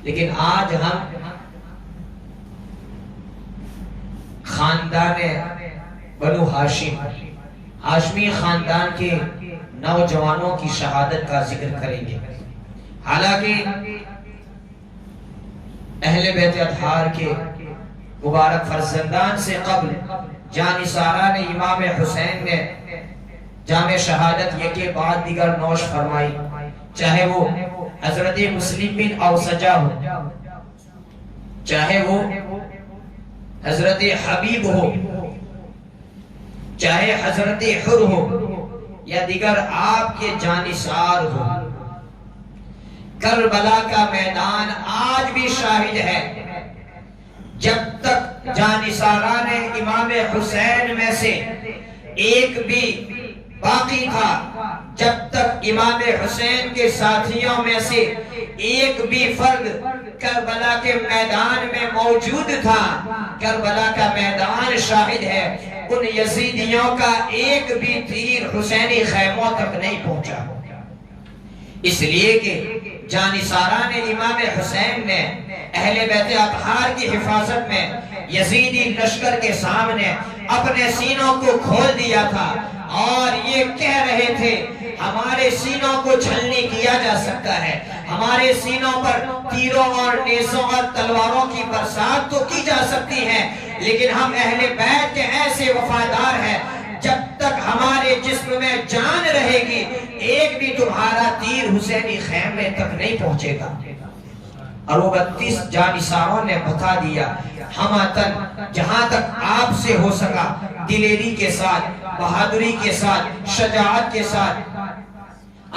لیکن آج ہم خاندان بنو ہاشمی خاندان کے نوجوانوں کی شہادت کا ذکر کریں گے۔ حالانکہ اہل بیت اطہار کے مبارک فرزندان سے قبل جانثارہ نے امام حسین نے جام شہادت یکے بعد دیگر نوش فرمائی، چاہے وہ حضرت مسلم بن اوسجہ ہو، چاہے وہ حضرت حبیب ہو، چاہے حضرت حر ہو یا دیگر آپ کے جانثار ہو۔ کربلا کا میدان آج بھی شاہد ہے، جب تک جانثارہ نے امام حسین میں سے ایک بھی باقی تھا، جب تک امام حسین کے ساتھیوں میں سے ایک بھی فرد کربلا کے میدان میں موجود تھا، کربلا کا میدان شاہد ہے ان یزیدیوں کا ایک بھی تیر حسینی خیموں تک نہیں پہنچا۔ اس لیے کہ جانثارہ نے امام حسین نے اہل بیت اطہار کی حفاظت میں یزیدی لشکر کے سامنے اپنے سینوں کو کھول دیا تھا اور یہ کہہ رہے تھے ہمارے سینوں کو چھلنی کیا جا سکتا ہے، ہمارے سینوں پر تیروں اور نیزوں اور تلواروں کی برسات تو کی جا سکتی ہے، لیکن ہم اہل بیت کے ایسے وفادار ہیں جب تک ہمارے جسم میں جان رہے گی ایک بھی تمہارا تیر حسینی خیمے تک نہیں پہنچے گا۔ اور وہ 32 جانثاروں نے بتا دیا ہماتن جہاں تک آپ سے ہو سکا دلیری کے ساتھ، بہادری کے ساتھ، شجاعت کے ساتھ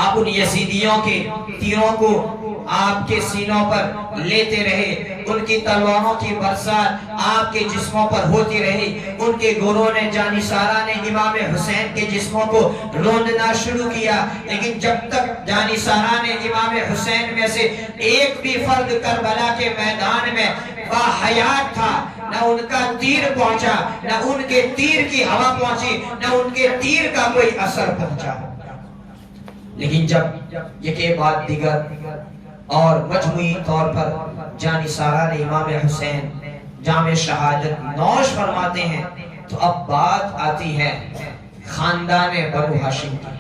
آپ ان یزیدیوں کے تیروں کو آپ کے سینوں پر لیتے رہے، ان کی تلواروں کی برسات آپ کے جسموں پر ہوتی رہی۔ ان کے گروہ نے جانثارہ نے امام حسین کے جسموں کو روندنا شروع کیا، لیکن جب تک جانثارہ نے امام حسین میں سے ایک بھی فرد کربلا کے میدان میں باحیات تھا، نہ ان کا تیر پہنچا، نہ ان کے تیر کی ہوا پہنچی، نہ ان کے تیر کا کوئی اثر پہنچا۔ لیکن جب یکے بعد دیگر اور مجموعی طور پر جانثارہ نے امام حسین جام شہادت نوش فرماتے ہیں تو اب بات آتی ہے خاندان بنو ہاشم کی،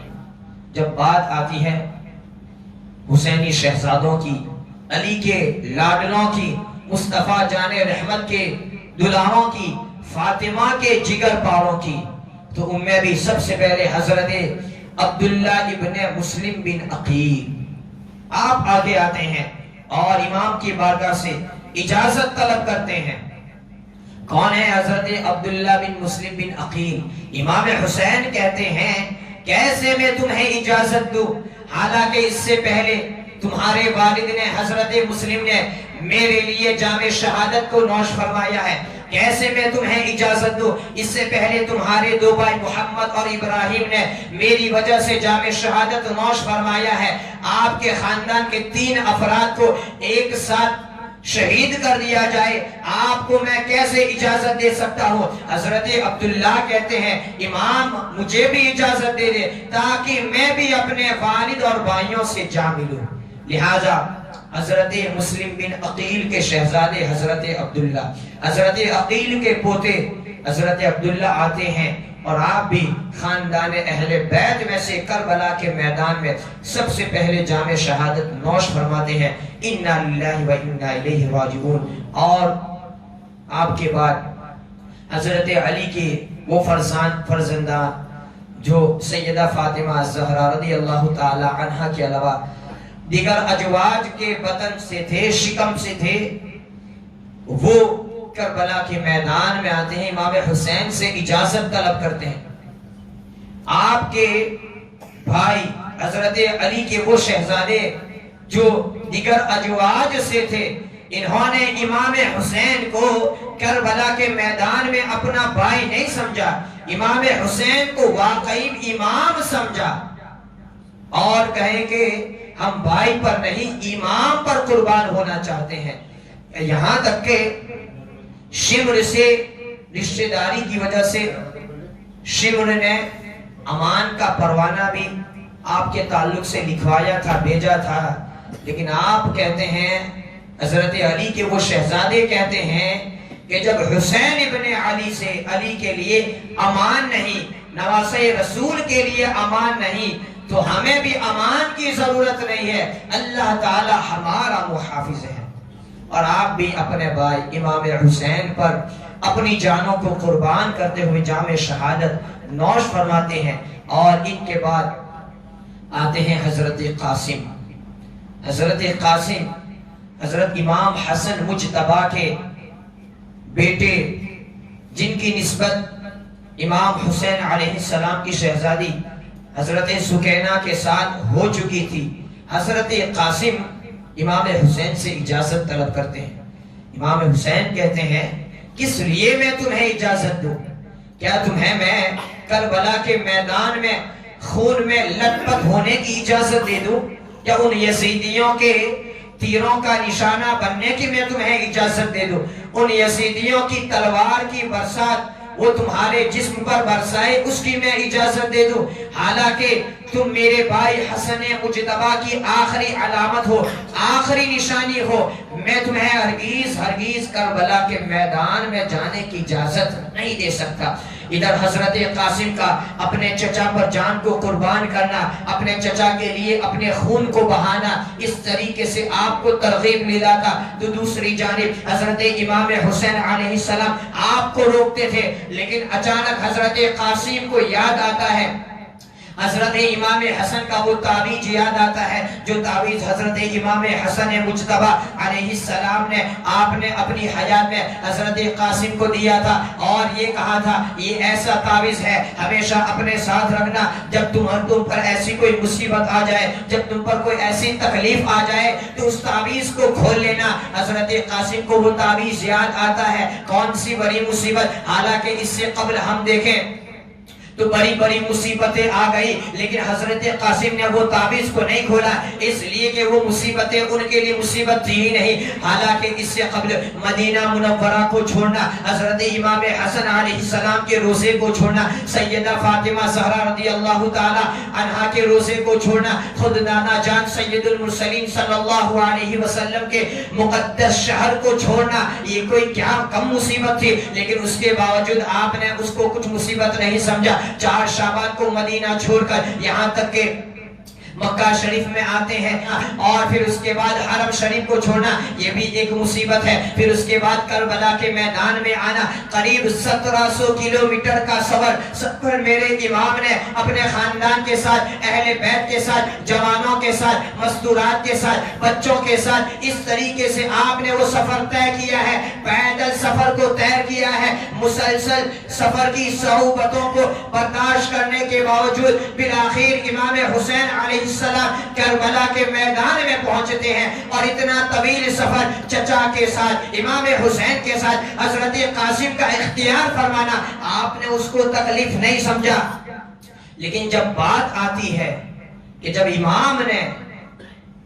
جب بات آتی ہے حسینی شہزادوں کی، علی کے لاڈلوں کی، مصطفیٰ جان رحمت کے دلاروں کی، فاطمہ کے جگر پاروں کی، تو ان میں بھی سب سے پہلے حضرت عبداللہ ابن مسلم بن عقیل آپ آگے آتے ہیں اور امام کی بارگاہ سے اجازت طلب کرتے ہیں۔ کون ہے حضرت عبداللہ بن مسلم بن عقیل؟ امام حسین کہتے ہیں کیسے میں تمہیں اجازت دوں، حالانکہ اس سے پہلے تمہارے والد نے حضرت مسلم نے میرے لیے جام شہادت کو نوش فرمایا ہے، کیسے میں تمہیں اجازت دوں؟ اس سے پہلے تمہارے دو بھائی محمد اور ابراہیم نے میری وجہ سے جام شہادت نوش فرمایا ہے، آپ کے خاندان کے 3 افراد کو ایک ساتھ شہید کر دیا جائے، آپ کو میں کیسے اجازت دے سکتا ہوں؟ حضرت عبداللہ کہتے ہیں امام مجھے بھی اجازت دے دے تاکہ میں بھی اپنے والد اور بھائیوں سے جا ملوں۔ لہٰذا حضرت مسلم بن عقیل کے شہزادے حضرت عبداللہ، حضرت عقیل کے پوتے حضرت عبداللہ آتے ہیں اور آپ بھی خاندان اہل بیت میں سے کربلا کے میدان میں سب سے پہلے جام شہادت نوش فرماتے ہیں۔ انا للہ و انا الیہ راجعون۔ اور آپ کے بعد حضرت علی کے وہ فرزندان جو سیدہ فاطمہ الزہرا رضی اللہ تعالی عنہا کے علاوہ دیگر ازواج کے بطن سے تھے، شکم سے تھے، وہ کربلا کے میدان میں آتے ہیں، امام حسین سے اجازت طلب کرتے ہیں۔ آپ کے بھائی حضرت علی کے وہ شہزادے جو دیگر ازواج سے تھے، انہوں نے امام حسین کو کربلا کے میدان میں اپنا بھائی نہیں سمجھا، امام حسین کو واقعی امام سمجھا اور کہیں کہ ہم بھائی پر نہیں امام پر قربان ہونا چاہتے ہیں۔ یہاں تک کہ شمر سے رشتہ داری کی وجہ سے شمر نے امان کا پروانہ بھی آپ کے تعلق سے لکھوایا تھا، بھیجا تھا، لیکن آپ کہتے ہیں حضرت علی کے وہ شہزادے کہتے ہیں کہ جب حسین ابن علی سے علی کے لیے امان نہیں، نواسے رسول کے لیے امان نہیں، تو ہمیں بھی امان کی ضرورت نہیں ہے، اللہ تعالی ہمارا محافظ ہے۔ اور آپ بھی اپنے بھائی امام حسین پر اپنی جانوں کو قربان کرتے ہوئے جام شہادت نوش فرماتے ہیں۔ اور ان کے بعد آتے ہیں حضرت قاسم۔ حضرت قاسم حضرت امام حسن مجتبی کے بیٹے، جن کی نسبت امام حسین علیہ السلام کی شہزادی حضرت سکینہ کے ساتھ ہو چکی تھی۔ حضرت قاسم امام حسین سے اجازت طلب کرتے ہیں۔ امام حسین کہتے ہیں کس لیے میں تمہیں اجازت دوں؟ کیا تمہیں میں کربلا کے میدان میں خون میں لت پت ہونے کی اجازت دے دوں؟ کیا ان یزیدیوں کے تیروں کا نشانہ بننے کی میں تمہیں اجازت دے دوں؟ ان یزیدیوں کی تلوار کی برسات وہ تمہارے جسم پر برسائے، اس کی میں اجازت دے دوں؟ حالانکہ تم میرے بھائی حسن مجتبی کی آخری علامت ہو، آخری نشانی ہو، میں تمہیں ہرگیز کربلا کے میدان میں جانے کی اجازت نہیں دے سکتا۔ ادھر حضرت قاسم کا اپنے چچا پر جان کو قربان کرنا، اپنے چچا کے لیے اپنے خون کو بہانا، اس طریقے سے آپ کو ترغیب ملا تھا۔ تو دوسری جانب حضرت امام حسین علیہ السلام آپ کو روکتے تھے، لیکن اچانک حضرت قاسم کو یاد آتا ہے، حضرت امام حسن کا وہ تعویذ یاد آتا ہے جو تعویذ حضرت امام حسن مجتبی علیہ السلام نے آپ نے اپنی حیات میں حضرت قاسم کو دیا تھا، اور یہ کہا تھا یہ ایسا تعویذ ہے ہمیشہ اپنے ساتھ رکھنا، جب تم پر ایسی کوئی مصیبت آ جائے، جب تم پر کوئی ایسی تکلیف آ جائے تو اس تعویذ کو کھول لینا۔ حضرت قاسم کو وہ تعویذ یاد آتا ہے، کون سی بڑی مصیبت، حالانکہ اس سے قبل ہم دیکھیں تو بڑی بڑی مصیبتیں آ گئی، لیکن حضرت قاسم نے وہ تعویذ کو نہیں کھولا، اس لیے کہ وہ مصیبتیں ان کے لیے مصیبت تھی ہی نہیں۔ حالانکہ اس سے قبل مدینہ منورہ کو چھوڑنا، حضرت امام حسن علیہ السلام کے روزے کو چھوڑنا، سیدہ فاطمہ زہرا رضی اللہ تعالی عنہا کے روزے کو چھوڑنا، خود نانا جان سید المرسلین صلی اللہ علیہ وسلم کے مقدس شہر کو چھوڑنا، یہ کوئی کیا کم مصیبت تھی، لیکن اس کے باوجود آپ نے اس کو کچھ مصیبت نہیں سمجھا۔ 4 شعبان کو مدینہ چھوڑ کر یہاں تک کہ مکہ شریف میں آتے ہیں، اور پھر اس کے بعد حرم شریف کو چھوڑنا یہ بھی ایک مصیبت ہے، پھر اس کے بعد کربلا کے میدان میں آنا، قریب 1700 کلومیٹر کا سفر میرے امام نے اپنے خاندان کے ساتھ، اہل بیت کے ساتھ، جوانوں کے ساتھ، مستورات کے ساتھ، بچوں کے ساتھ، اس طریقے سے آپ نے وہ سفر طے کیا ہے، پیدل سفر کو طے کیا ہے، مسلسل سفر کی صعوبتوں کو برداشت کرنے کے باوجود بالآخر امام حسین علیہ السلام کربلا کے میدان میں پہنچتے ہیں، اور اتنا طویل سفر چچا کے ساتھ، امام حسین کے ساتھ حضرت قاسم کا اختیار فرمانا آپ نے اس کو تکلیف نہیں سمجھا۔ لیکن جب بات آتی ہے کہ جب امام نے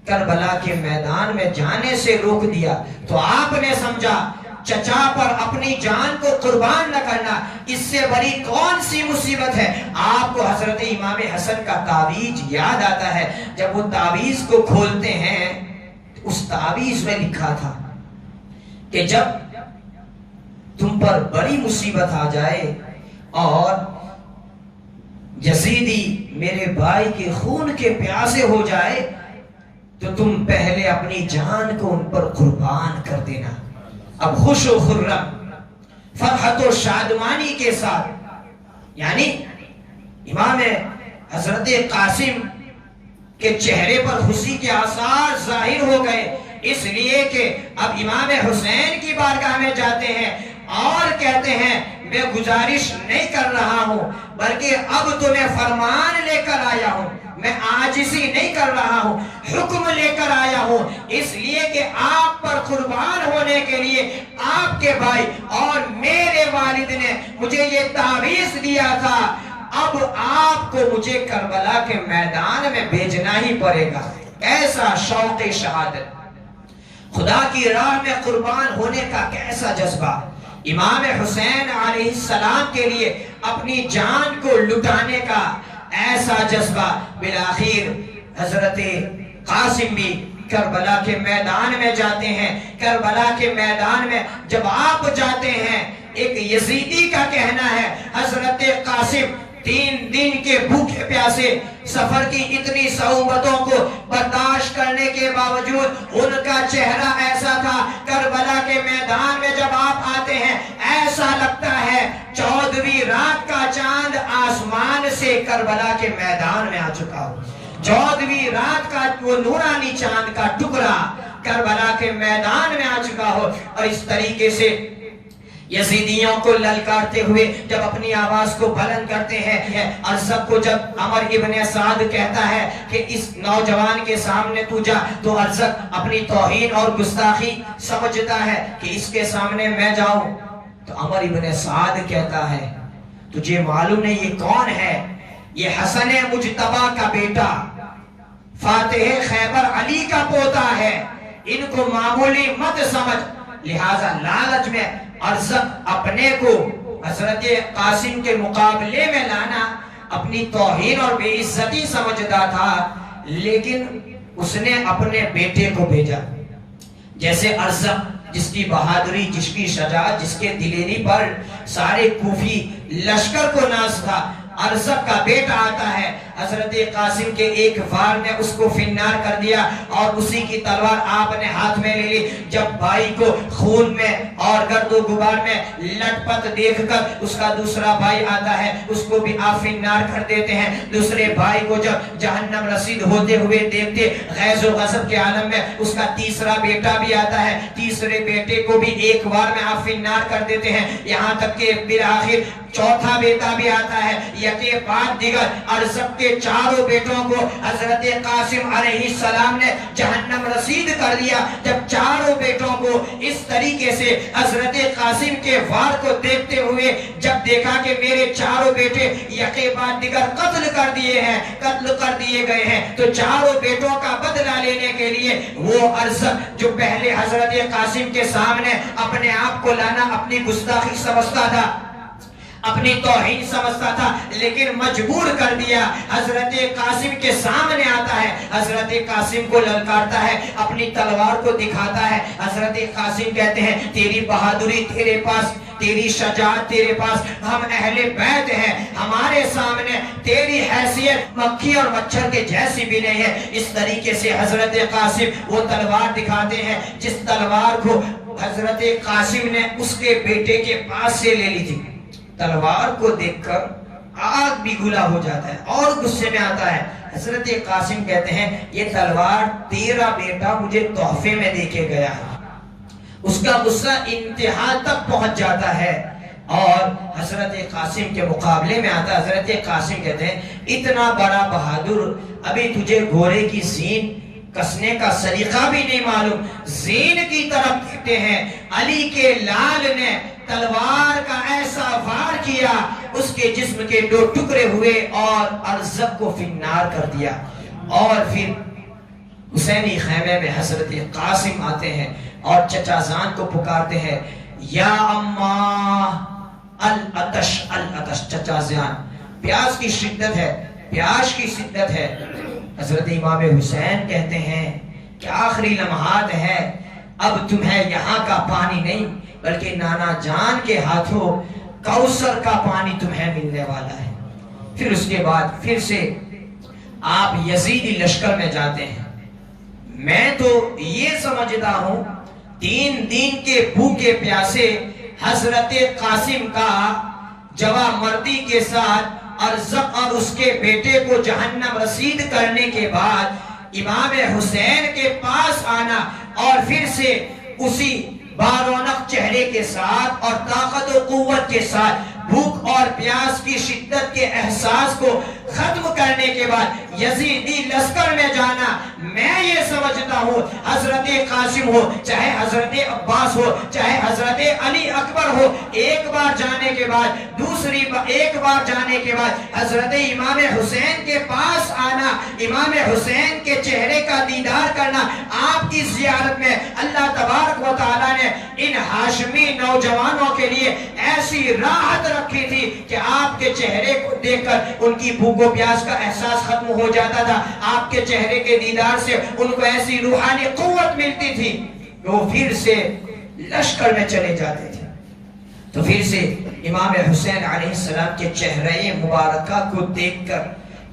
کربلا کے میدان میں جانے سے روک دیا تو آپ نے سمجھا چچا پر اپنی جان کو قربان نہ کرنا اس سے بڑی کون سی مصیبت ہے۔ آپ کو حضرت امام حسن کا تعویذ یاد آتا ہے، جب وہ تعویذ کو کھولتے ہیں اس تعویذ میں لکھا تھا کہ جب تم پر بڑی مصیبت آ جائے اور یزیدی میرے بھائی کے خون کے پیاسے ہو جائے تو تم پہلے اپنی جان کو ان پر قربان کر دینا۔ اب خوش و خرم، فرحت و شادمانی کے ساتھ، یعنی امام حضرت قاسم کے چہرے پر خوشی کے آثار ظاہر ہو گئے، اس لیے کہ اب امام حسین کی بارگاہ میں جاتے ہیں اور کہتے ہیں میں گزارش نہیں کر رہا ہوں بلکہ اب تو میں فرمان لے کر آیا ہوں، میں عاجزی نہیں کر رہا ہوں، حکم لے کر آیا ہوں، اس لیے کہ آپ پر قربان ہونے کے لیے آپ کے بھائی اور میرے والد نے مجھے یہ تعویذ دیا تھا، اب آپ کو مجھے کربلا کے میدان میں بھیجنا ہی پڑے گا۔ ایسا شوق شہادت، خدا کی راہ میں قربان ہونے کا کیسا جذبہ، امام حسین علیہ السلام کے لیے اپنی جان کو لٹانے کا ایسا جذبہ۔ بالآخر حضرت قاسم بھی کربلا کے میدان میں جاتے ہیں. کربلا کے میدان میں جب آپ جاتے ہیں، ایک یزیدی کا کہنا ہے حضرت قاسم 3 دن کے بھوکے پیاسے سفر کی اتنی صعوبتوں کو برداشت کرنے کے باوجود ان کا چہرہ ایسا تھا، کربلا کے میدان میں جب آپ آتے ہیں ایسا لگتا ہے 14ویں رات کا چاند آسمان سے کربلا کے میدان میں آ چکا ہو. 14ویں رات کا وہ نورانی چاند کا ٹکڑا کربلا کے میدان میں آ چکا ہو. اور اس طریقے سے یزیدیوں کو للکارتے ہوئے جب اپنی آواز کو بلند کرتے ہیں، ارزق کو جب عمر ابن سعد کہتا ہے کہ اس نوجوان کے سامنے تو جا، تو ارزق اپنی توہین اور گستاخی سمجھتا ہے کہ اس کے سامنے میں جاؤں. تو عمر ابن سعد کہتا ہے تجھے معلوم نہیں یہ کون ہے؟ یہ حسن مجتبی کا بیٹا، فاتح خیبر علی کا پوتا ہے، ان کو معمولی مت سمجھ. لہذا لالچ میں ارزق اپنے کو حضرت قاسم کے مقابلے میں لانا اپنی توہین اور بے عزتی سمجھتا تھا، لیکن اس نے اپنے بیٹے کو بھیجا. جیسے ارزق جس کی بہادری، جس کی شجاعت، جس کے دلیری پر سارے کوفی لشکر کو ناز تھا، ارزق کا بیٹا آتا ہے، حضرت قاسم کے ایک وار نے اس کو فنار کر دیا اور اسی کی تلوار آپ نے ہاتھ میں لے لی. جب بھائی کو خون میں اور گرد و غبار میں لٹ پٹ دیکھ کر اس کا دوسرا بھائی آتا ہے، اس کو بھی آپ فنار کر دیتے ہیں. دوسرے بھائی کو جب جہنم رسید ہوتے ہوئے دیکھتے غیظ و غضب کے عالم میں اس کا تیسرا بیٹا بھی آتا ہے، تیسرے بیٹے کو بھی ایک وار میں آپ فنار کر دیتے ہیں. یہاں تک کہ بالآخر چوتھا بیٹا بھی آتا ہے. یکے بعد دیگر ارزق کے چاروں بیٹوں کو حضرت قاسم علیہ السلام نے جہنم رسید کر دیا. جب چاروں بیٹوں کو اس طریقے سے حضرت قاسم کے وار کو دیکھتے ہوئے جب دیکھا کہ میرے چاروں بیٹے یکے بعد دیگر قتل کر دیے گئے ہیں، تو چاروں بیٹوں کا بدلہ لینے کے لیے وہ ارزق جو پہلے حضرت قاسم کے سامنے اپنے آپ کو لانا اپنی گستاخی سمجھتا تھا، اپنی توہین سمجھتا تھا، لیکن مجبور کر دیا. حضرت قاسم کے سامنے آتا ہے، حضرت قاسم کو للکارتا ہے، اپنی تلوار کو دکھاتا ہے. حضرت قاسم کہتے ہیں تیری بہادری تیرے پاس، تیری شجاعت تیرے پاس، ہم اہل بیت ہیں، ہمارے سامنے تیری حیثیت مکھی اور مچھر کے جیسی بھی نہیں ہے. اس طریقے سے حضرت قاسم وہ تلوار دکھاتے ہیں جس تلوار کو حضرت قاسم نے اس کے بیٹے کے پاس سے لے لی تھی. تلوار کو دیکھ کر آگ بھی گلا ہو جاتا ہے اور غصے میں آتا ہے. حضرت قاسم کہتے ہیں یہ تلوار تیرا بیٹا مجھے تحفے میں دے کے گیا ہے. اس کا غصہ انتہا تک پہنچ جاتا ہے اور حضرت قاسم کے مقابلے میں آتا ہے. حضرت قاسم کہتے ہیں اتنا بڑا بہادر، ابھی تجھے گھوڑے کی زین کسنے کا سلیقہ بھی نہیں معلوم. زین کی طرف دیکھتے ہیں، علی کے لال نے تلوار کا ایسا وار کیا اس کے جسم کے 2 ٹکڑے ہوئے اور ارزق کو فنار کر دیا. اور پھر حسینی خیمے میں حضرت قاسم آتے ہیں اور چچا زان کو پکارتے ہیں، یا اماں العطش العطش. چچا زان پیاس کی شدت ہے، پیاس کی شدت ہے. حضرت امام حسین کہتے ہیں کہ آخری لمحات ہے، اب تمہیں یہاں کا پانی نہیں بلکہ نانا جان کے ہاتھوں کوثر کا پانی تمہیں ملنے والا ہے. پھر اس کے بعد پھر سے آپ یزیدی لشکر میں جاتے ہیں. میں تو یہ سمجھتا ہوں 3 دن کے بھوکے پیاسے حضرت قاسم کا جواب مردی کے ساتھ ارزق اور اس کے بیٹے کو جہنم رسید کرنے کے بعد امام حسین کے پاس آنا اور پھر سے اسی بارونق چہرے کے ساتھ اور طاقت و قوت کے ساتھ بھوک اور پیاس کی شدت کے احساس کو ختم کرنے کے بعد یزیدی لشکر میں جانا، میں یہ سمجھتا ہوں حضرت قاسم ہو چاہے حضرت عباس ہو چاہے حضرت علی اکبر ہو، ایک بار جانے کے بعد ایک بار جانے کے بعد حضرت امام حسین کے پاس آنا، امام حسین کے چہرے کا دیدار کرنا، آپ کی زیارت میں اللہ تبارک و و تعالیٰ نے ان ہاشمی نوجوانوں کے لیے ایسی راحت رکھی تھی کہ آپ کے چہرے کو دیکھ کر ان کی بھوک و پیاس کا احساس ختم ہو جاتا تھا. آپ کے چہرے کے دیدار سے ان کو ایسی روحانی قوت ملتی تھی کہ وہ پھر سے لشکر میں چلے جاتے تھے. تو پھر سے امام حسین علیہ السلام کے چہرے مبارکہ کو دیکھ کر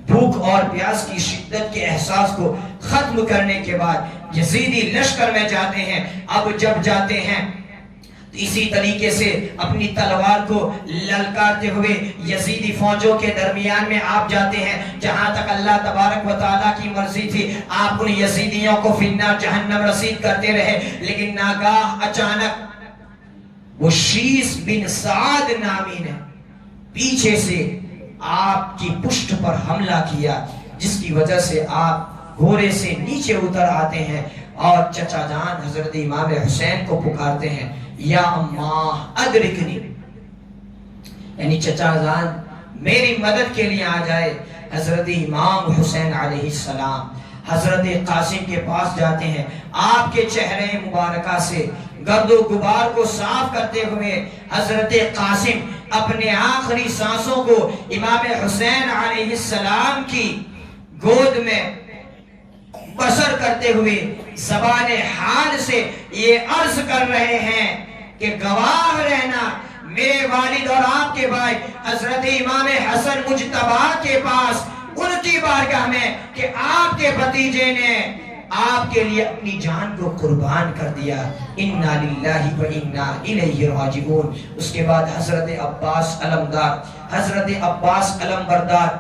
بھوک اور پیاس کی شدت کے احساس کو ختم کرنے کے بعد یزیدی لشکر میں جاتے ہیں. اب جب جاتے ہیں اسی طریقے سے اپنی تلوار کو للکارتے ہوئے یزیدی فوجوں کے درمیان میں آپ جاتے ہیں. جہاں تک اللہ تبارک و تعالیٰ کی مرضی تھی آپ ان یزیدیوں کو فی النار جہنم رسید کرتے رہے. لیکن ناگاہ اچانک وہ شیس بن سعد نامی نے پیچھے سے آپ کی پشت پر حملہ کیا، جس کی وجہ سے آپ گھوڑے سے نیچے اتر آتے ہیں اور چچا جان حضرت امام حسین کو پکارتے ہیں، یا اماں ادرکنی، یعنی چچا جان میری مدد کے لیے آ جائے. حضرت امام حسین علیہ السلام حضرت قاسم کے پاس جاتے ہیں. آپ کے چہرے مبارکہ سے گرد و غبار کو صاف کرتے ہوئے حضرت قاسم اپنے آخری سانسوں کو امام حسین علیہ السلام کی گود میں بسر کرتے ہوئے زبان حال سے یہ عرض کر رہے ہیں کہ گواہ رہنا میرے والد اور آپ کے بھائی حضرت امام حسن مجتبی کے پاس ان کی بارگاہ میں کہ آپ کے بھتیجے نے آپ کے لیے اپنی جان کو قربان کر دیا. انا للہ و انا الیہ راجعون. اس کے بعد حضرت عباس علمبردار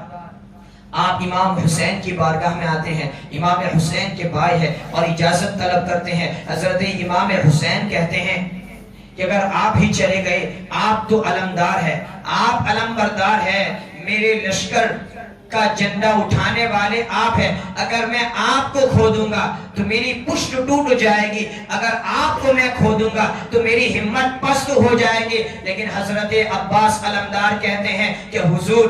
آپ امام حسین کی بارگاہ میں آتے ہیں. امام حسین کے بھائی ہے اور اجازت طلب کرتے ہیں. حضرت امام حسین کہتے ہیں کہ اگر آپ ہی چلے گئے، آپ تو علمدار ہے، آپ علمبردار ہے، میرے لشکر کا جھنڈا اٹھانے والے آپ ہیں. اگر میں آپ کو کھو دوں گا تو میری پشت ٹوٹ جائے گی، اگر آپ کو میں کھو دوں گا تو میری ہمت پست ہو جائے گی. لیکن حضرت عباس علمدار کہتے ہیں کہ حضور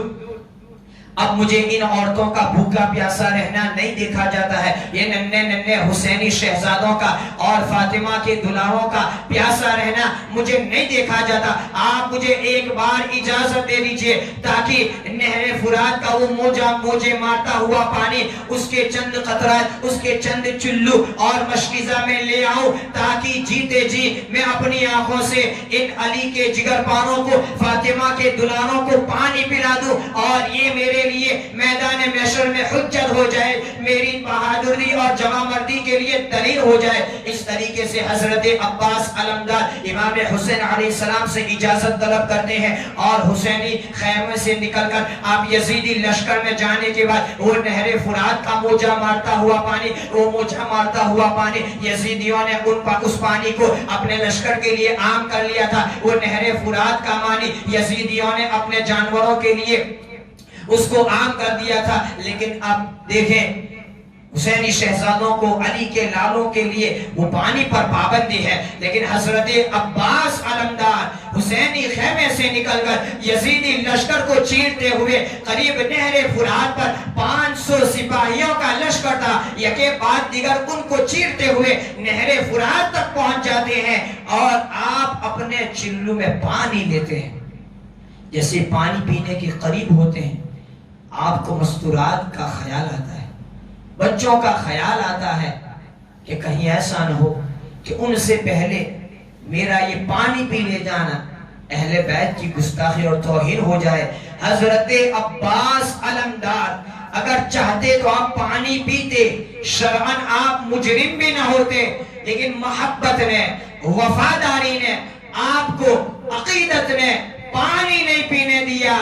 اب مجھے ان عورتوں کا بھوکا پیاسا رہنا نہیں دیکھا جاتا ہے. یہ ننھے ننھے حسینی شہزادوں کا اور فاطمہ کے دلاروں کا پیاسا رہنا مجھے نہیں دیکھا جاتا. آپ مجھے ایک بار اجازت دے دیجئے تاکہ نہر فرات کا وہ موجے مارتا ہوا پانی، اس کے چند قطرات، اس کے چند چلو اور مشکیزہ میں لے آؤں، تاکہ جیتے جی میں اپنی آنکھوں سے ان علی کے جگر پانوں کو، فاطمہ کے دلاروں کو پانی پلا دوں اور یہ میرے لیے میدان محشر میں حجت ہو جائے، میری بہادری اور جوان مردی کے لیے دلیل ہو جائے. اس طریقے سے حضرت عباس علمدار امام حسین علیہ السلام سے اجازت طلب کرتے ہیں اور حسینی خیمے سے نکل کر آپ یزیدی لشکر میں جانے کے بعد وہ نہر فرات کا موجہ مارتا ہوا پانی یزیدیوں نے اس پانی کو اپنے لشکر کے لیے عام کر لیا تھا. وہ نہر فرات کا پانی یزیدیوں نے اپنے جانوروں کے لیے اس کو عام کر دیا تھا. لیکن اب دیکھیں حسینی شہزادوں کو، علی کے لالوں کے لیے وہ پانی پر پابندی ہے. لیکن حضرت عباس علمدار حسینی خیمے سے نکل کر یزیدی لشکر کو چیرتے ہوئے قریب نہر فرات پر 500 سپاہیوں کا لشکر تھا، یکے بعد دیگر ان کو چیرتے ہوئے نہر فرات تک پہنچ جاتے ہیں اور آپ اپنے چلو میں پانی لیتے ہیں. جیسے پانی پینے کے قریب ہوتے ہیں آپ کو مستورات کا خیال آتا ہے، بچوں کا خیال آتا ہے کہ کہیں ایسا نہ ہو کہ ان سے پہلے میرا یہ پانی پی لے جانا اہل بیت کی گستاخی اور توہین ہو جائے. حضرت عباس علمدار اگر چاہتے تو آپ پانی پیتے، شرعاً آپ مجرم بھی نہ ہوتے، لیکن محبت نے، وفاداری نے آپ کو، عقیدت نے پانی نہیں پینے دیا.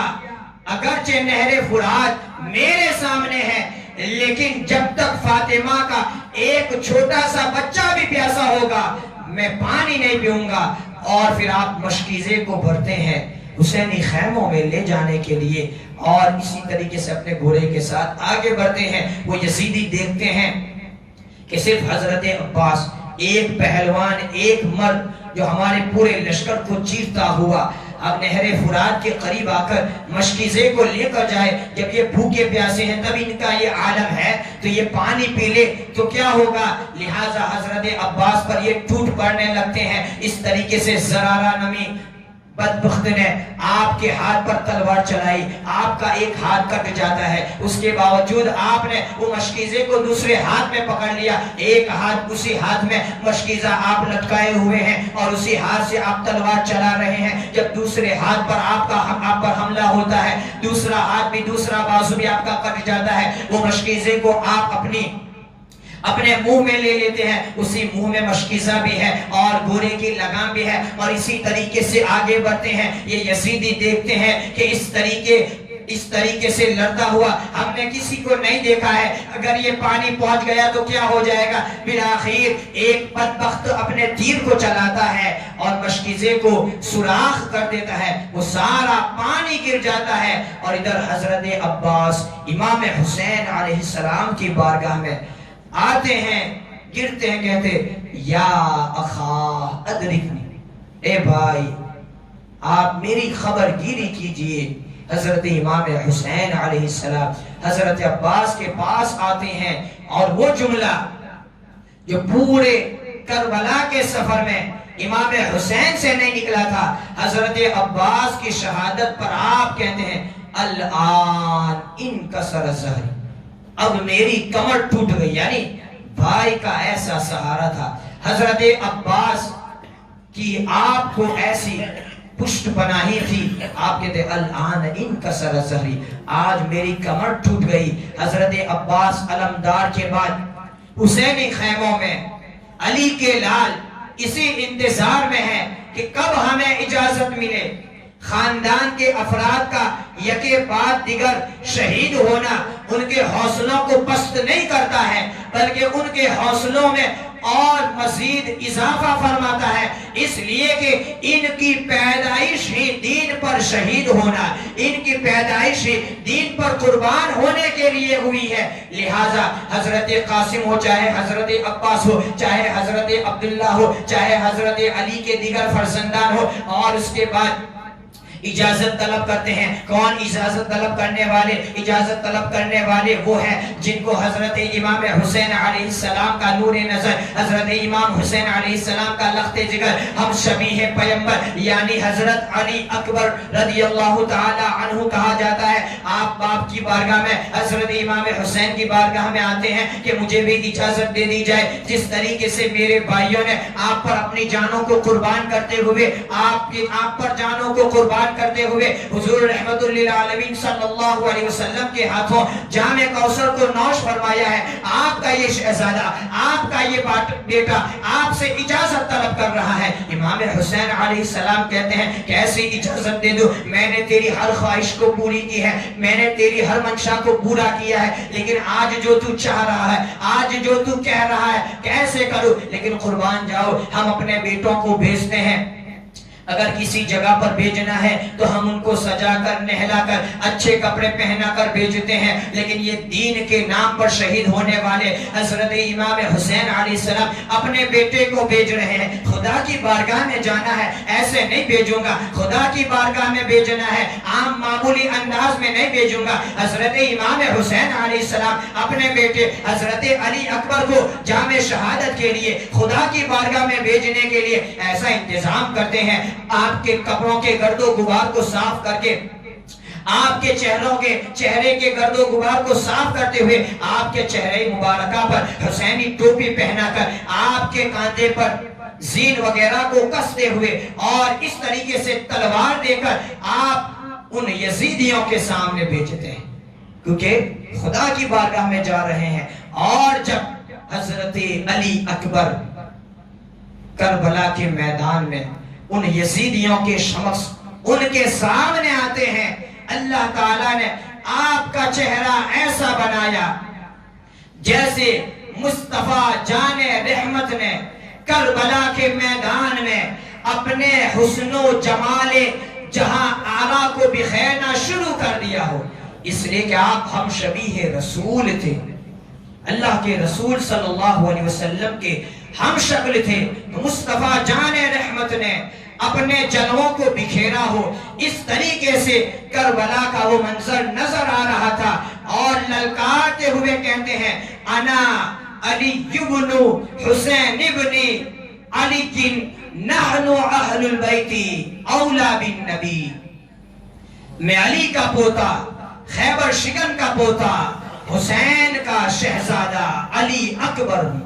اگرچہ نہر فرات میرے سامنے ہے، لیکن جب تک فاطمہ کا ایک چھوٹا سا بچہ بھی پیاسا ہوگا میں پانی نہیں پیوں گا. اور پھر آپ مشکیزے کو بھرتے ہیں حسینی خیموں میں لے جانے کے لیے اور اسی طریقے سے اپنے گھوڑے کے ساتھ آگے بڑھتے ہیں. وہ یزیدی دیکھتے ہیں کہ صرف حضرت عباس ایک پہلوان، ایک مرد جو ہمارے پورے لشکر کو چیرتا ہوا اب نہر فرات کے قریب آ کر مشکیزے کو لے کر جائے، جب یہ بھوکے پیاسے ہیں، تب ان کا یہ عالم ہے تو یہ پانی پی لے تو کیا ہوگا؟ لہٰذا حضرت عباس پر یہ ٹوٹ پڑنے لگتے ہیں۔ اس طریقے سے زرارہ نمی بدبخت نے آپ کے ہاتھ پر تلوار چلائی، آپ کا ایک ہاتھ کٹ جاتا ہے، اس کے باوجود آپ نے وہ مشکیزے کو دوسرے ہاتھ میں پکڑ لیا، ایک ہاتھ اسی ہاتھ میں مشکیزہ آپ لٹکائے ہوئے ہیں اور اسی ہاتھ سے آپ تلوار چلا رہے ہیں۔ جب دوسرے ہاتھ پر آپ پر حملہ ہوتا ہے، دوسرا ہاتھ بھی، دوسرا بازو بھی آپ کا کٹ جاتا ہے، وہ مشکیزے کو آپ اپنے منہ میں لے لیتے ہیں، اسی منہ میں مشکیزہ بھی ہے اور گھوڑے کی لگام بھی ہے، اور اسی طریقے سے آگے بڑھتے ہیں۔ یہ یزیدی دیکھتے ہیں کہ اس طریقے سے لڑتا ہوا ہم نے کسی کو نہیں دیکھا ہے، اگر یہ پانی پہنچ گیا تو کیا ہو جائے گا؟ بالآخر ایک بدبخت اپنے تیر کو چلاتا ہے اور مشکیزے کو سوراخ کر دیتا ہے، وہ سارا پانی گر جاتا ہے، اور ادھر حضرت عباس امام حسین علیہ السلام کی بارگاہ میں آتے ہیں، گرتے ہیں، کہتے یا اخا ادرکنی، اے بھائی آپ میری خبر گیری کیجئے۔ حضرت امام حسین علیہ السلام حضرت عباس کے پاس آتے ہیں، اور وہ جملہ جو پورے کربلا کے سفر میں امام حسین سے نہیں نکلا تھا، حضرت عباس کی شہادت پر آپ کہتے ہیں الآن انکسر ظہری، اب میری کمر ٹوٹ گئی، یعنی بھائی کا ایسا سہارا تھا۔ حضرت عباس کی آپ کو ایسی پشت پناہی تھی، آپ کہتے الآن انکسر ظہری، آج میری کمر ٹوٹ گئی۔ حضرت عباس علمدار کے بعد حسینی خیموں میں علی کے لال اسی انتظار میں ہے کہ کب ہمیں اجازت ملے۔ خاندان کے افراد کا یکے بعد دیگر شہید ہونا ان کے حوصلوں کو پست نہیں کرتا ہے، بلکہ ان کے حوصلوں میں اور مزید اضافہ فرماتا ہے، اس لیے کہ ان کی پیدائش ہی دین پر شہید ہونا، ان کی پیدائش ہی دین پر قربان ہونے کے لیے ہوئی ہے۔ لہٰذا حضرت قاسم ہو، چاہے حضرت عباس ہو، چاہے حضرت عبداللہ ہو، چاہے حضرت علی کے دیگر فرزندان ہو، اور اس کے بعد اجازت طلب کرتے ہیں۔ کون اجازت طلب کرنے والے؟ اجازت طلب کرنے والے وہ ہیں جن کو حضرت امام حسین علیہ السلام کا نور نظر، حضرت امام حسین علیہ السلام کا لخت جگر، ہم شبیہ پیمبر یعنی حضرت علی اکبر رضی اللہ تعالی عنہ کہا جاتا ہے۔ آپ باپ کی بارگاہ میں، حضرت امام حسین کی بارگاہ میں آتے ہیں کہ مجھے بھی اجازت دے دی جائے، جس طریقے سے میرے بھائیوں نے آپ پر اپنی جانوں کو قربان کرتے ہوئے، آپ پر جانوں کو قربان کرتے ہوئے حضور رحمت للعالمین صلی اللہ علیہ وسلم کے ہاتھوں جام کوثر کو نوش فرمایا ہے، آپ کا یہ شہزادہ، آپ کا یہ بیٹا آپ سے اجازت طلب کر رہا ہے۔ امام حسین علیہ السلام کہتے ہیں کیسی اجازت دے دوں، میں نے تیری ہر خواہش کو پوری کی ہے، میں نے تیری ہر منشا کو پورا کیا ہے، لیکن آج جو تو چاہ رہا ہے، آج جو تو کہہ رہا ہے کیسے کروں؟ لیکن قربان جاؤ، ہم اپنے بیٹوں کو بھیجتے ہیں، اگر کسی جگہ پر بھیجنا ہے تو ہم ان کو سجا کر، نہلا کر، اچھے کپڑے پہنا کر بھیجتے ہیں، لیکن یہ دین کے نام پر شہید ہونے والے حضرت امام حسین علیہ السلام اپنے بیٹے کو بھیج رہے ہیں۔ خدا کی بارگاہ میں جانا ہے، ایسے نہیں بھیجوں گا، خدا کی بارگاہ میں بھیجنا ہے، عام معمولی انداز میں نہیں بھیجوں گا۔ حضرت امام حسین علیہ السلام اپنے بیٹے حضرت علی اکبر کو جام شہادت کے لیے، خدا کی بارگاہ میں بھیجنے کے لیے ایسا انتظام کرتے ہیں، آپ کے کپڑوں کے گرد و غبار کو صاف کر کے، آپ کے چہرے کے گرد و غبار کو صاف کرتے ہوئے، آپ کے چہرے مبارکہ پر حسینی ٹوپی پہنا کر، آپ کے کاندھے پر زین وغیرہ کو کستے ہوئے، اور اس طریقے سے تلوار دے کر آپ ان یزیدیوں کے سامنے بھیجتے ہیں، کیونکہ خدا کی بارگاہ میں جا رہے ہیں۔ اور جب حضرت علی اکبر کربلا کے میدان میں ان یزیدیوں کے شمس ان کے سامنے آتے ہیں، اللہ تعالیٰ نے آپ کا چہرہ ایسا بنایا جیسے مصطفیٰ جان رحمت نے کربلا کے میدان میں اپنے حسن و جمال جہاں آرا کو بخیرنا شروع کر دیا ہو، اس لیے کہ آپ ہم شبیہ رسول تھے، اللہ کے رسول صلی اللہ علیہ وسلم کے ہم شکل تھے۔ مصطفیٰ جان رحمت نے اپنے جلووں کو بکھیرا ہو. اس طریقے سے کربلا کا وہ منظر نظر آ رہا تھا اور للکارتے ہوئے کہتے ہیں انا علی ابن حسین ابن علی نحن اہل البیت اولا بالنبی. میں علی کا پوتا، خیبر شکن کا پوتا، حسین کا شہزادہ علی اکبر ہوں.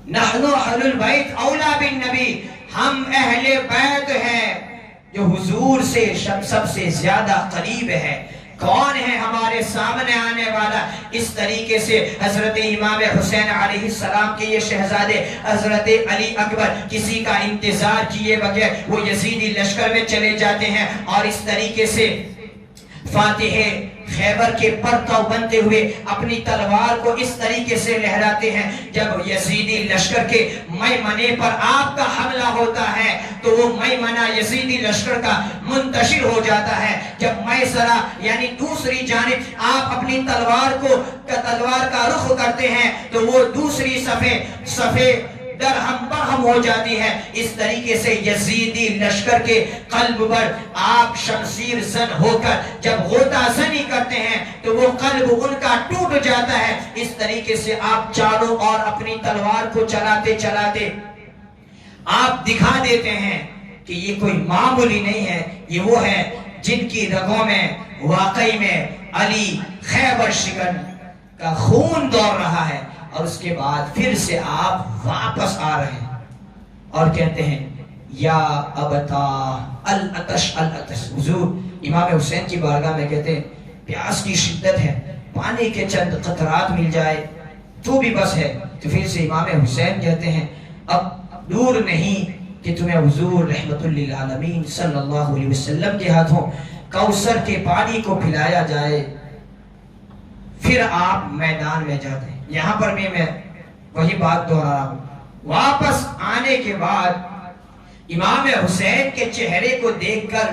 نحن اہل البیت اولا بالنبی، ہم اہل بیت ہیں جو حضور سے سب سے زیادہ قریب ہے. کون ہے ہمارے سامنے آنے والا؟ اس طریقے سے حضرت امام حسین علیہ السلام کے یہ شہزادے حضرت علی اکبر کسی کا انتظار کیے بغیر وہ یزیدی لشکر میں چلے جاتے ہیں اور اس طریقے سے فاتح خیبر کے پرتو بنتے ہوئے اپنی تلوار کو اس طریقے سے لہراتے ہیں. جب یزیدی لشکر کے میمنے پر آپ کا حملہ ہوتا ہے تو وہ میمنہ یزیدی لشکر کا منتشر ہو جاتا ہے. جب میسرہ یعنی دوسری جانب آپ اپنی تلوار کا رخ کرتے ہیں تو وہ دوسری صفے درہم برہم ہو جاتی ہے. اس طریقے سے یزیدی لشکر کے قلب پر آپ شمشیر زن ہو کر جب غوطہ زنی کرتے ہیں تو وہ قلب ان کا ٹوٹ جاتا ہے. اس طریقے سے آپ چاروں اور اپنی تلوار کو چلاتے چلاتے آپ دکھا دیتے ہیں کہ یہ کوئی معمولی نہیں ہے، یہ وہ ہے جن کی رگوں میں واقعی میں علی خیبر شکن کا خون دوڑ رہا ہے. اور اس کے بعد پھر سے آپ واپس آ رہے ہیں اور کہتے ہیں یا ابتا العطش العطش. حضور امام حسین کی بارگاہ میں کہتے ہیں پیاس کی شدت ہے، پانی کے چند قطرات مل جائے تو بھی بس ہے. تو پھر سے امام حسین کہتے ہیں اب دور نہیں کہ تمہیں حضور رحمت للعالمین صلی اللہ علیہ وسلم کے ہاتھوں کوثر کے پانی کو پلایا جائے. پھر آپ میدان میں جاتے ہیں. یہاں پر بھی میں وہی بات دہرا رہا ہوں. واپس آنے کے بعد امام حسین کے چہرے کو دیکھ کر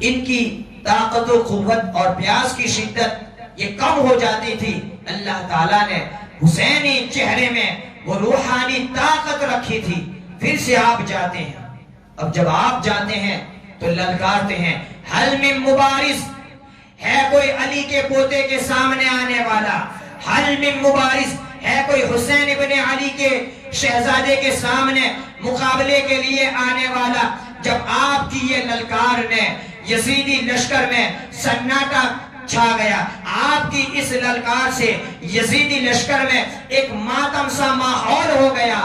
ان کی طاقت و قوت اور پیاس کی شدت یہ کم ہو جاتی تھی. اللہ تعالیٰ نے حسینی چہرے میں وہ روحانی طاقت رکھی تھی. پھر سے آپ جاتے ہیں. اب جب آپ جاتے ہیں تو للکارتے ہیں حل من مبارز، ہے کوئی علی کے پوتے کے سامنے آنے والا؟ حل من مبارز، ہے کوئی حسین ابن علی کے شہزادے کے سامنے مقابلے کے لیے آنے والا؟ جب آپ کی یہ للکار نے یزیدی لشکر میں سناٹا چھا گیا. آپ کی اس للکار سے یزیدی لشکر میں ایک ماتم سا ماحول ہو گیا.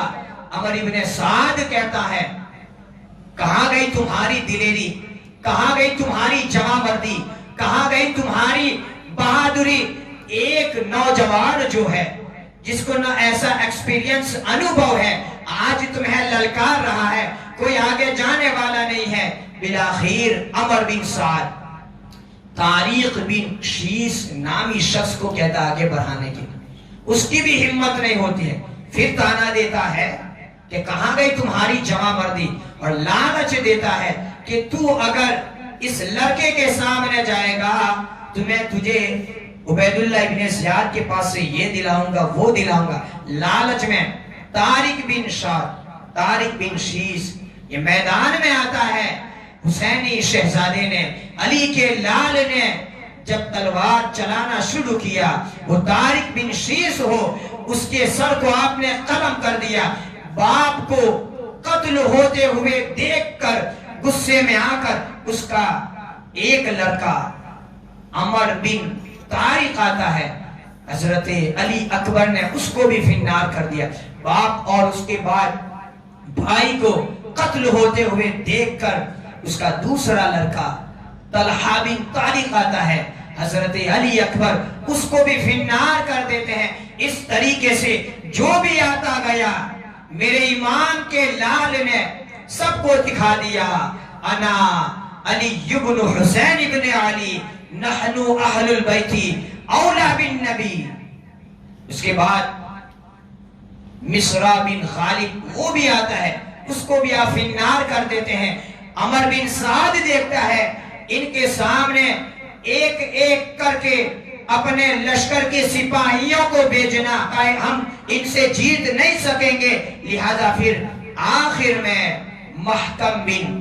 عمر ابن سعد کہتا ہے کہاں گئی تمہاری دلیری، کہاں گئی تمہاری جواں مردی، کہاں گئی تمہاری بہادری؟ ایک نوجوان جو ہے جس کو نہ ایسا ایکسپیرینس انوبھو ہے آج تمہیں للکار رہا ہے، کوئی آگے جانے والا نہیں ہے. بالآخر عمر بن سعد طارق بن شیس نامی شخص کو کہتا آگے بڑھانے کی، اس کی بھی ہمت نہیں ہوتی ہے. پھر تانا دیتا ہے کہ کہاں گئی تمہاری جواں مردی، اور لالچ دیتا ہے کہ تو اگر اس لڑکے کے سامنے جائے گا تو میں تجھے عبید اللہ ابن زیاد کے پاس سے یہ دلاؤں گا وہ دلاؤں گا. لالچ میں طارق بن شیس یہ میدان میں آتا ہے. حسینی شہزادے نے، علی کے لال نے جب تلوار چلانا شروع کیا، وہ طارق بن شیس ہو، اس کے سر کو آپ نے قلم کر دیا. باپ کو قتل ہوتے ہوئے دیکھ کر غصے میں آ کر اس کا ایک لڑکا عمر بن طارق آتا ہے. حضرت علی اکبر نے اس کو بھی فنار کر دیا. باپ اور اس کے بعد بھائی کو قتل ہوتے ہوئے دیکھ کر اس کا دوسرا لڑکا طلحہ بن طارق آتا ہے. حضرت علی اکبر اس کو بھی فنار کر دیتے ہیں. اس طریقے سے جو بھی آتا گیا میرے امام کے لال نے سب کو دکھا دیا انا علی ابن حسین ابن علی نحن اہل البیت اولا بالنبی. اس کے بعد مصرع بن غالب وہ بھی آتا ہے، اس کو بھی آپ فنار کر دیتے ہیں. عمر بن سعد دیکھتا ہے ان کے سامنے ایک ایک کر کے اپنے لشکر کے سپاہیوں کو بھیجنا، ہم ان سے جیت نہیں سکیں گے. لہذا پھر آخر میں محکم بن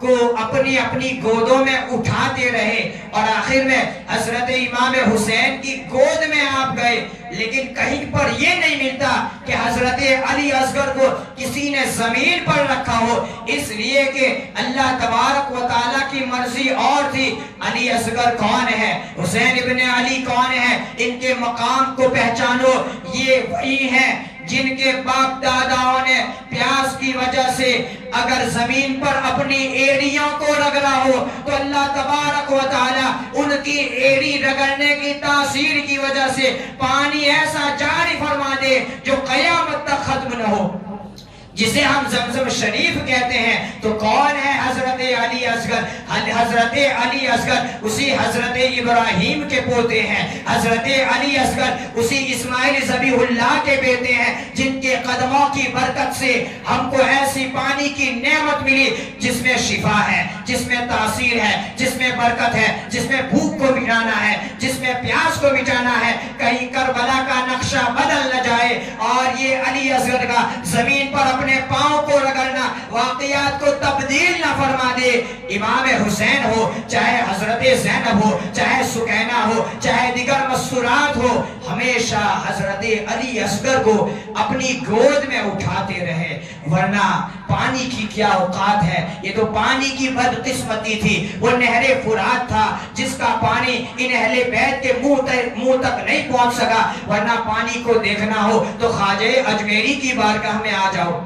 کو اپنی اپنی گودوں میں اٹھاتے رہے اور آخر میں حضرت امام حسین کی گود میں آپ گئے، لیکن کہیں پر یہ نہیں ملتا کہ حضرت علی اصغر کو کسی نے زمین پر رکھا ہو، اس لیے کہ اللہ تبارک و تعالیٰ کی مرضی اور تھی۔ علی اصغر کون ہے، حسین ابن علی کون ہے، ان کے مقام کو پہچانو۔ یہ وہی ہیں جن کے باپ داداؤں نے پیاس کی وجہ سے اگر زمین پر اپنی ایڑیوں کو رگڑا ہو تو اللہ تبارک و تعالیٰ ان کی ایڑی رگڑنے کی تاثیر کی وجہ سے پانی ایسا جاری فرما دے جو قیامت تک ختم نہ ہو، جسے ہم زمزم شریف کہتے ہیں۔ تو کون ہے حضرت علی اصغر؟ حضرت علی اصغر اسی حضرت ابراہیم کے پوتے ہیں، حضرت علی اصغر اسی اسماعیل ذبیح اللہ کے بیٹے ہیں، جن کے قدموں کی برکت سے ہم کو ایسی پانی کی نعمت ملی جس میں شفا ہے، جس میں تاثیر ہے، جس میں برکت ہے، جس میں بھوک کو مٹانا ہے، جس میں پیاس کو مٹانا ہے، کہیں کربلا کا نقشہ بدل نہ جائے اور یہ علی اصغر کا زمین پر اپنے پاؤں کو رگڑنا واقعات کو تبدیل نہ فرما دے۔ امام حسین ہو، چاہے حضرت زینب ہو، چاہے سکینہ ہو، چاہے دیگر مستورات ہو، ہمیشہ حضرت علی اصغر کو اپنی گود میں اٹھاتے رہے، ورنہ پانی کی کیا اوقات ہے۔ یہ تو پانی کی بدقسمتی تھی، وہ نہر فرات تھا جس کا پانی ان اہل بیت کے منہ تک نہیں پہنچ سکا، ورنہ پانی کو دیکھنا ہو تو خواجہ اجمیری کی بارگاہ میں آ جاؤ۔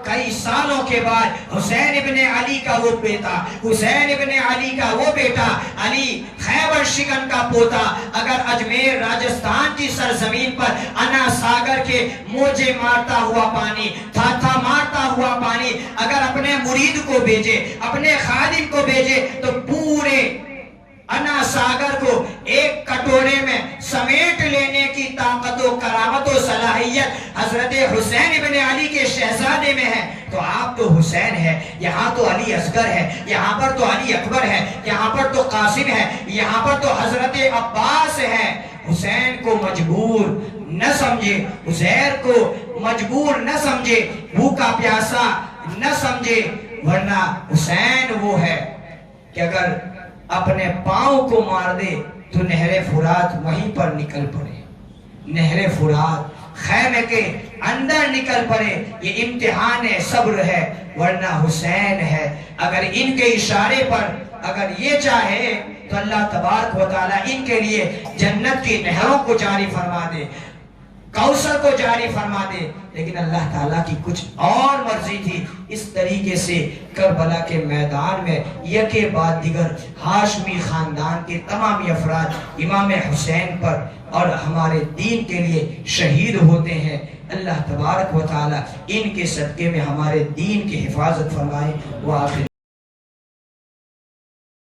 کئی سالوں کے بعد حسین ابن علی کا وہ بیٹا، حسین ابن علی کا وہ بیٹا علی خیبر شکن کا پوتا اگر اجمیر راجستھان کی سرزمین پر انا ساگر کے موجے مارتا ہوا پانی، تھا مارتا ہوا پانی اگر اپنے مرید کو بھیجے، اپنے خادم کو بھیجے تو پورے انا ساگر کو ایک کٹورے میں سمیٹ لینے کی طاقت و کرامت و صلاحیت حضرت حسین ابن علی کے شہزادے میں ہے۔ تو آپ تو حسین ہے، یہاں تو علی اصغر ہے، یہاں پر تو علی اکبر ہے، یہاں پر تو قاسم ہے، یہاں پر تو حضرت عباس ہے۔ حسین کو مجبور نہ سمجھے، حسین کو مجبور نہ سمجھے، بھوکا پیاسا نہ سمجھے، ورنہ حسین وہ ہے کہ اگر اپنے پاؤں کو مار دے تو نہر فرات وہیں پر نکل پڑے، نہر فرات خیمے کے اندر نکل پڑے۔ یہ امتحان صبر ہے، ورنہ حسین ہے۔ اگر ان کے اشارے پر اگر یہ چاہے تو اللہ تبارک و تعالیٰ ان کے لیے جنت کی نہروں کو جاری فرما دے، کوثر کو جاری فرما دے، لیکن اللہ تعالیٰ کی کچھ اور مرضی تھی۔ اس طریقے سے کربلا کے میدان میں یکے بعد دیگر ہاشمی خاندان کے تمام افراد امام حسین پر اور ہمارے دین کے لیے شہید ہوتے ہیں۔ اللہ تبارک و تعالیٰ ان کے صدقے میں ہمارے دین کی حفاظت فرمائے۔